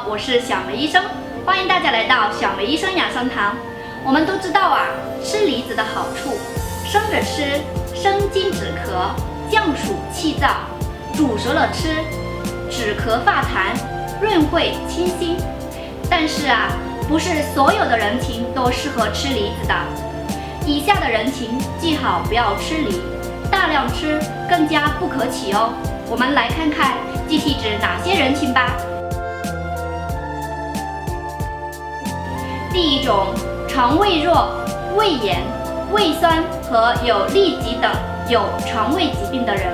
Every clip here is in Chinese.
我是小梅医生，欢迎大家来到小梅医生养生堂。我们都知道啊，吃梨子的好处，生着吃生津止咳，降暑气燥；煮熟了吃，止咳化痰，润肺清心。但是啊，不是所有的人群都适合吃梨子的。以下的人群最好不要吃梨，大量吃更加不可取哦。我们来看看具体指哪些人群吧。第一种，肠胃弱、胃炎、胃酸和有痢疾等有肠胃疾病的人。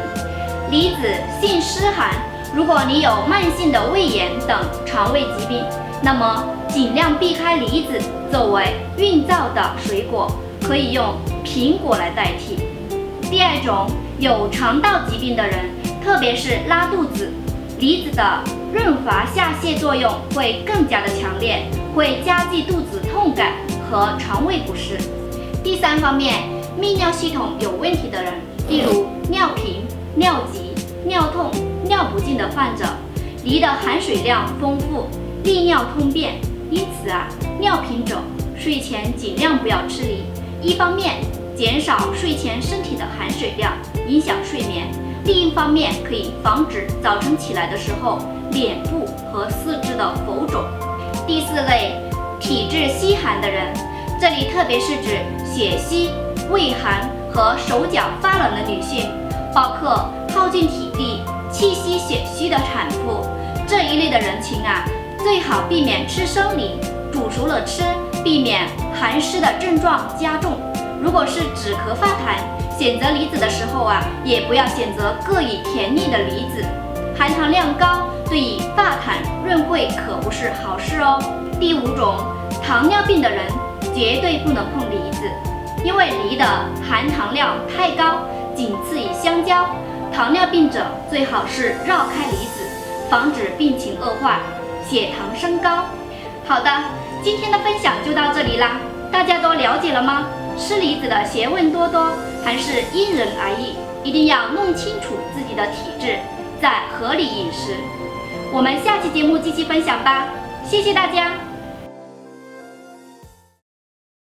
梨子性湿寒，如果你有慢性的胃炎等肠胃疾病，那么尽量避开梨子作为孕燥的水果，可以用苹果来代替。第二种，有肠道疾病的人，特别是拉肚子，梨子的润滑下泻作用会更加的强烈，会加剧肚子痛感和肠胃不适。第三方面，泌尿系统有问题的人，例如尿频、尿急、尿痛、尿不尽的患者，梨的含水量丰富，利尿通便，因此啊，尿频者睡前尽量不要吃梨。一方面减少睡前身体的含水量，影响睡眠；另一方面可以防止早晨起来的时候脸部和四肢的浮肿。第四类，体质虚寒的人，这里特别是指血虚、胃寒和手脚发冷的女性，包括耗尽体力、气虚血虚的产妇。这一类的人群啊，最好避免吃生梨，煮熟了吃，避免寒湿的症状加重。如果是止咳化痰，选择梨子的时候啊，也不要选择过于甜腻的梨子，含糖量高，对于化痰润肺可不是好事哦。第五种，糖尿病的人绝对不能碰梨子，因为梨的含糖量太高，仅次于香蕉。糖尿病者最好是绕开梨子，防止病情恶化，血糖升高。好的，今天的分享就到这里啦，大家都了解了吗？吃梨子的学问多多，还是因人而异，一定要弄清楚自己的体质，再合理饮食。我们下期节目继续分享吧，谢谢大家。